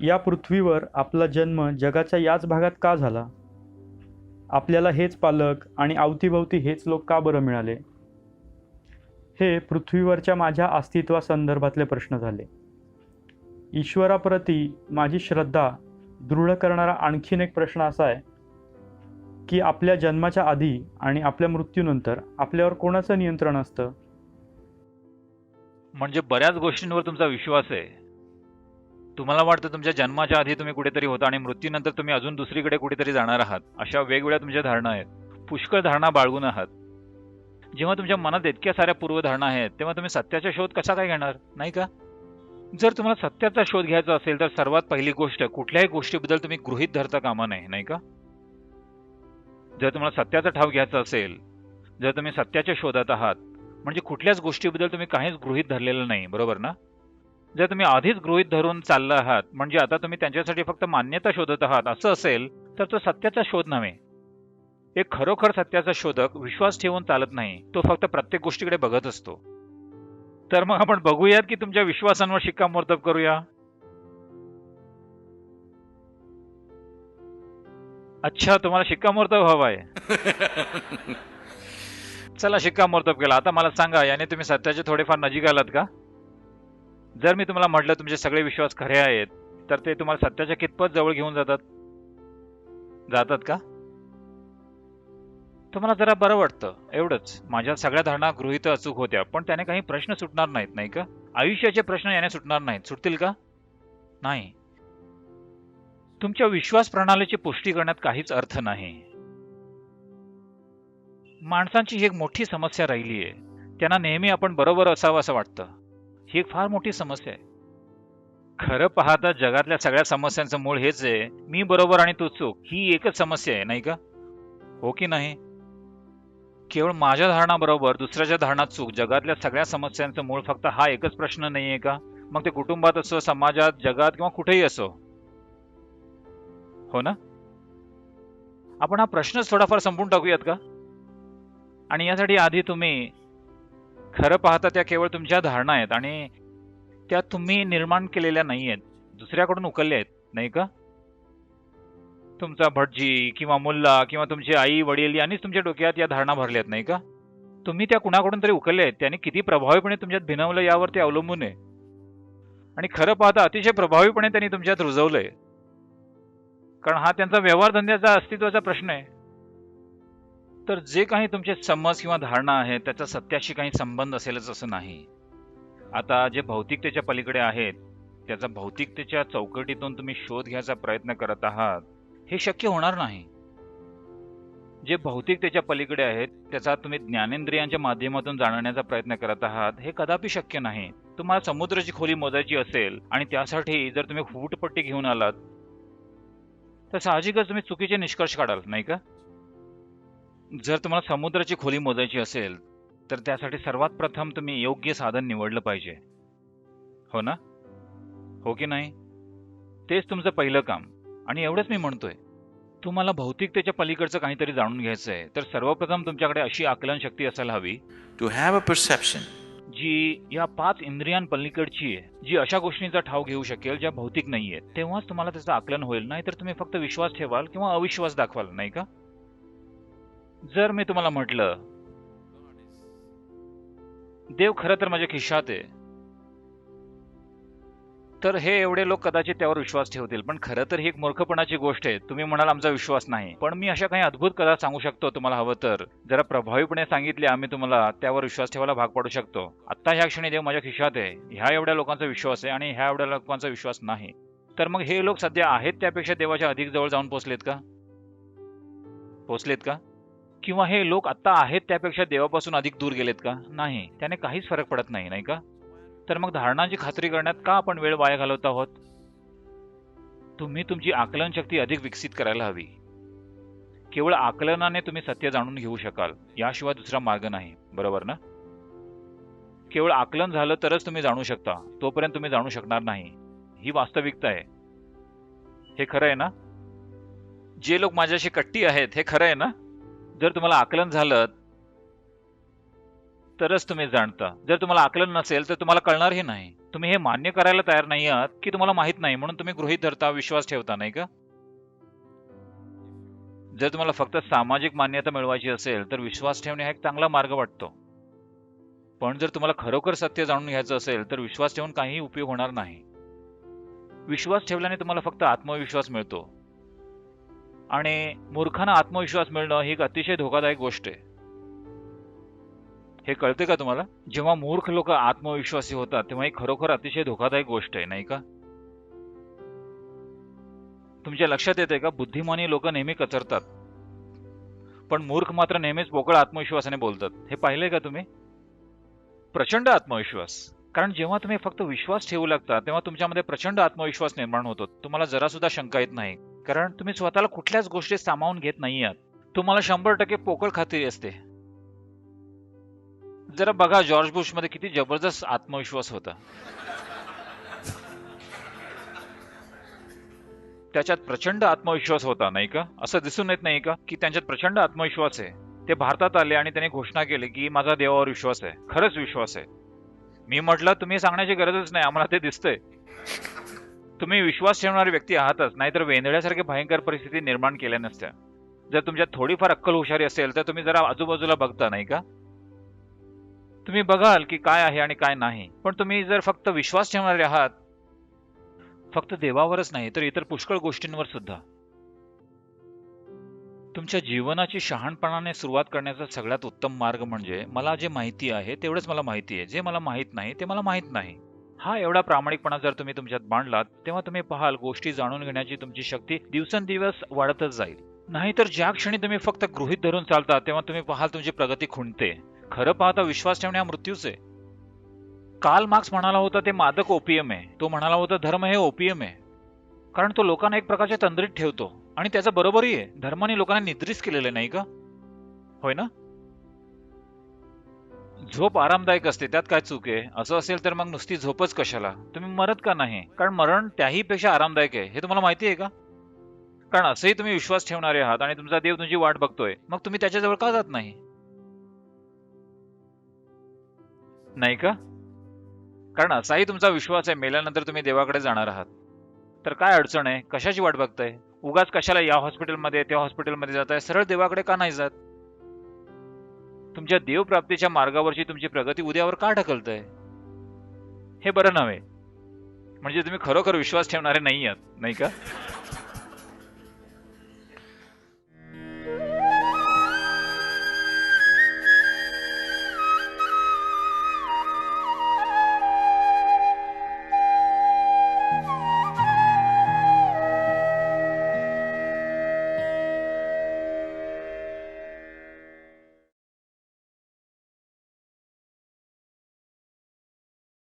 या पृथ्वीवर आपला जन्म जगाच्या याच भागात का झाला? आपल्याला हेच पालक आणि अवतीभवती हेच लोक का बरं मिळाले? हे पृथ्वीवरच्या माझ्या अस्तित्वासंदर्भातले प्रश्न झाले. ईश्वराप्रती माझी श्रद्धा दृढ करणारा आणखीन एक प्रश्न असा आहे की आपल्या जन्माच्या आधी आणि आपल्या मृत्यूनंतर आपल्यावर कोणाचं नियंत्रण असतं? म्हणजे बऱ्याच गोष्टींवर तुमचा विश्वास आहे. तुम्हाला वाटतं तुमच्या जन्माच्या आधी तुम्ही कुठेतरी होता आणि मृत्यूनंतर तुम्ही अजून दुसरीकडे कुठेतरी जाणार आहात. अशा वेगवेगळ्या तुमच्या धारणा आहेत. पुष्कळ धारणा बाळगून आहात. जेव्हा तुमच्या मनात इतक्या साऱ्या पूर्वधारणा आहेत तेव्हा तुम्ही सत्याचा शोध कसा काय घेणार, नाही का? जर तुम्हाला सत्याचा शोध घ्यायचा असेल तर सर्वात पहिली गोष्ट, कुठल्याही गोष्टीबद्दल तुम्ही गृहीत धरता कामा नये, नाही का? जर तुम्हाला सत्याचा ठाव घ्यायचा असेल, जर तुम्ही सत्याच्या शोधात आहात, म्हणजे कुठल्याच गोष्टीबद्दल तुम्ही काहीच गृहीत धरलेलं नाही, बरोबर ना? जर तुम्ही आधीच गृहीत धरून चालला आहात म्हणजे आता तुम्ही त्यांच्यासाठी फक्त मान्यता शोधत आहात असं असेल तर तो सत्याचा शोध नव्हे. एक खरोखर सत्याचा शोधक विश्वास ठेवून चालत नाही, तो फक्त प्रत्येक गोष्टीकडे बघत असतो. तर मग आपण बघूयात की तुमच्या विश्वासांवर शिक्कामोर्तब करूया. अच्छा, तुम्हाला शिक्कामोर्तब हवाय. चला, शिक्कामोर्तब केला. आता मला सांगा, याने तुम्ही सत्याचे थोडेफार नजीक आलात का? जर मी तुम्हाला म्हटलं तुमचे सगळे विश्वास खरे आहेत तर ते तुम्हाला सत्याच्या कितपत जवळ घेऊन जातात का? तुम्हाला जरा बरं वाटतं एवढंच. माझ्या सगळ्या धारणा गृहीत अचूक होत्या, पण त्याने काही प्रश्न सुटणार नाहीत, नाही का? आयुष्याचे प्रश्न याने सुटणार नाहीत. सुटतील का? नाही. तुमच्या विश्वास प्रणालीची पुष्टी करण्यात काहीच अर्थ नाही. माणसांची ही एक मोठी समस्या राहिली आहे. त्यांना नेहमी आपण बरोबर असावं असं वाटतं. ही एक फार मोठी समस्या आहे. खरं पाहता जगातल्या सगळ्या समस्यांचं मूळ हेच आहे, मी बरोबर आणि तू चूक. ही एकच समस्या आहे, नाही का? हो की नाही? केवळ माझ्या धारणा बरोबर, दुसऱ्याच्या धारणा चूक. जगातल्या सगळ्या समस्यांचं मूळ फक्त हा एकच प्रश्न नाहीये का? मग ते कुटुंबात असो, समाजात, जगात किंवा कुठेही असो. हो ना? आपण हा प्रश्नच थोडाफार संपून टाकूयात का? आणि यासाठी आधी तुम्ही खरं पाहता त्या केवळ तुमच्या धारणा आहेत आणि त्या तुम्ही निर्माण केलेल्या नाहीयेत, दुसऱ्याकडून उकलल्या आहेत, नाही का? तुमचा भटजी किंवा मुल्ला किंवा तुमचे आई वडील यांनीच तुमच्या डोक्यात या धारणा भरल्यात, नाही का? तुम्ही त्या कुणाकडून तरी उकलल्या आहेत. त्यांनी किती प्रभावीपणे तुमच्यात भिनवलं यावर ते अवलंबून आहे. आणि खरं पाहता अतिशय प्रभावीपणे त्यांनी तुमच्यात रुजवलंय, कारण हा त्यांचा व्यवहार धंद्याचा अस्तित्वाचा प्रश्न आहे. तर जे काही तुमचे समज किंवा धारणा आहे त्याचा सत्याशी काही संबंध असेलच असं नाही. आता जे भौतिकतेच्या पलीकडे आहेत त्याचा भौतिकतेच्या चौकटीतून तुम्ही शोध घ्यायचा प्रयत्न करत आहात, हे शक्य होणार नाही. जे भौतिकतेच्या पलीकडे आहेत त्याचा तुम्ही ज्ञानेंद्रियांच्या माध्यमातून जाणण्याचा प्रयत्न करत आहात, हे कदापि शक्य नाही. तुम्हाला समुद्राची खोली मोजायची असेल आणि त्यासाठी जर तुम्ही फूटपट्टी घेऊन आलात तर साहजिकच तुम्ही चुकीचे निष्कर्ष काढाल, नाही का? जर तुम्हाला समुद्राची खोली मोजायची असेल तर त्यासाठी सर्वात प्रथम तुम्ही योग्य साधन निवडलं पाहिजे, हो ना? हो की नाही? तेच तुमचं पहिलं काम. आणि एवढंच मी म्हणतोय, तुम्हाला भौतिकतेच्या पलीकडचं काहीतरी जाणून घ्यायचं आहे तर सर्वप्रथम तुमच्याकडे अशी आकलन शक्ती असायला हवी to have a perception जी या 5 इंद्रियांपलीकडची आहे, जी अशा गोष्टींचा ठाव घेऊ शकेल ज्या भौतिक नाहीयेत. तेव्हाच तुम्हाला त्याचं आकलन होईल, नाही तर तुम्ही फक्त विश्वास ठेवाल किंवा अविश्वास दाखवाल, नाही का? जर मी तुम्हाला म्हटलं देव खरं तर माझ्या खिशात आहे, तर हे एवढे लोक कदाचित त्यावर विश्वास ठेवतील, पण खरं तर ही एक मूर्खपणाची गोष्ट आहे. तुम्ही म्हणाल आमचा विश्वास नाही, पण मी अशा काही अद्भुत कथा सांगू शकतो तुम्हाला हवं तर. जरा प्रभावीपणे सांगितले आम्ही तुम्हाला त्यावर विश्वास ठेवायला भाग पाडू शकतो. आता ह्या क्षणी देव माझ्या खिशात आहे, ह्या एवढ्या लोकांचा विश्वास आहे आणि ह्या एवढ्या लोकांचा विश्वास नाही. तर मग हे लोक सध्या आहेत त्यापेक्षा देवाच्या अधिक जवळ जाऊन पोचलेत का? किंवा हे लोक आता आहेत त्यापेक्षा देवापासून अधिक दूर गेलेत का? नाही. त्याने काहीच फरक पडत नाही, नाही का? तर मग धारणांची खात्री करण्यात का आपण वेळ वाया घालवत आहोत? तुम्ही तुमची आकलन शक्ती अधिक विकसित करायला हवी. केवळ आकलनाने तुम्ही सत्य जाणून घेऊ शकाल, याशिवाय दुसरा मार्ग नाही, बरोबर ना? केवळ आकलन झालं तरच तुम्ही जाणू शकता, तोपर्यंत तुम्ही जाणू शकणार नाही. ही वास्तविकता आहे. हे खरं आहे ना? जे लोक माझ्याशी कट्टी आहेत हे खरं आहे ना? जर तुम्हाला आकलन झालं तरच तुम्ही जाणता. जर तुम्हाला आकलन नसेल तर तुम्हाला कळणारही नाही. तुम्ही हे मान्य करायला तयार नाही आहात की तुम्हाला माहित नाही, म्हणून तुम्ही गृहीत धरता, विश्वास ठेवता, नाही का? जर तुम्हाला फक्त सामाजिक मान्यता मिळवायची असेल तर विश्वास ठेवणे हा एक चांगला मार्ग वाटतो. पण जर तुम्हाला खरोखर सत्य जाणून घ्यायचं असेल तर विश्वास ठेवून काहीही उपयोग होणार नाही. विश्वास ठेवल्याने तुम्हाला फक्त आत्मविश्वास मिळतो, आणि मूर्खांना आत्मविश्वास मिळणं ही एक अतिशय धोकादायक गोष्ट आहे. हे कळते का तुम्हाला? जेव्हा मूर्ख लोक आत्मविश्वासी होतात तेव्हा ही खरोखर अतिशय धोकादायक गोष्ट आहे, नाही का? तुमच्या लक्षात येते का? बुद्धिमानी लोक नेहमी कचरतात, पण मूर्ख मात्र नेहमीच पोकळ आत्मविश्वासाने बोलतात. हे पाहिलंय का तुम्ही? प्रचंड आत्मविश्वास. कारण जेव्हा तुम्ही फक्त विश्वास ठेवू लागता तेव्हा तुमच्यामध्ये प्रचंड आत्मविश्वास निर्माण होतो. तुम्हाला जरा सुद्धा शंका येत नाही, कारण तुम्ही स्वतःला कुठल्याच गोष्टी सामावून घेत नाही आहात. तुम्हाला 100% पोकळ खात्री असते. जरा बघा, जॉर्ज बुश मध्ये किती जबरदस्त आत्मविश्वास होता. त्याच्यात प्रचंड आत्मविश्वास होता, नाही का? असं दिसून येत नाही का की त्यांच्यात प्रचंड आत्मविश्वास आहे? ते भारतात आले आणि त्यांनी घोषणा केली की माझा देवावर विश्वास आहे, खरंच विश्वास आहे. मी म्हटलं तुम्ही सांगण्याची गरजच नाही, आम्हाला ते दिसतंय. तुम्ही विश्वास ठेवणारी व्यक्ती आहातच, नाहीतर वेंधळ्यासारखी भयंकर परिस्थिती निर्माण केल्या नसत्या. जर तुमच्यात थोडीफार अक्कल हुशारी असेल तर तुम्ही जरा आजूबाजूला बघता, नाही का? तुम्ही बघाल की काय आहे आणि काय नाही. पण तुम्ही जर फक्त विश्वास ठेवणारे आहात, फक्त देवावरच नाही तर इतर पुष्कळ गोष्टींवर सुद्धा. तुमच्या जीवनाची शहाणपणाने सुरुवात करण्याचा सगळ्यात उत्तम मार्ग म्हणजे मला जे माहिती आहे तेवढंच मला माहिती आहे, जे मला माहित नाही ते मला माहित नाही. हा एवढा प्रामाणिकपणा जर तुम्ही तुमच्यात बांधलात तेव्हा तुम्ही पाहाल गोष्टी जाणून घेण्याची तुमची शक्ती दिवसेंदिवस वाढतच जाईल. नाहीतर ज्या क्षणी तुम्ही फक्त गृहीत धरून चालता तेव्हा तुम्ही पाहाल तुमची प्रगती खुंटते. खरं पाहता विश्वास ठेवणे हा मृत्यूच आहे. कार्ल मार्क्स म्हणाला होता ते मादक ओपियम आहे. तो म्हणाला होता धर्म हे ओपियम आहे, कारण तो लोकांना एक प्रकारच्या तंद्रीत ठेवतो. आणि त्याचा बरोबरही आहे. धर्माने लोकांना निद्रिस्त केलेलं नाही का? होय ना? झोप आरामदायक असते, त्यात काय चूक आहे? असं असेल तर मग नुसती झोपच कशाला? तुम्ही मरत का नाही? कारण मरण त्याही पेक्षा आरामदायक आहे, हे तुम्हाला माहिती आहे का? कारण असंही तुम्ही विश्वास ठेवणारे आहात आणि तुमचा देव तुमची वाट बघतोय, मग तुम्ही त्याच्याजवळ का जात नाही? नाही का? कारण असाही तुमचा विश्वास आहे मेल्यानंतर तुम्ही देवाकडे जाणार आहात. तर काय अडचण आहे? कशाची वाट बघताय? उगाच कशाला या हॉस्पिटलमध्ये त्या हॉस्पिटलमध्ये जाताय? सरळ देवाकडे का नाही जात? तुमच्या देवप्राप्तीच्या मार्गावरची तुमची प्रगती उद्यावर का ढकलताय? हे बरं नव्हे. म्हणजे तुम्ही खरोखर विश्वास ठेवणारे नाही आहात, नाही का?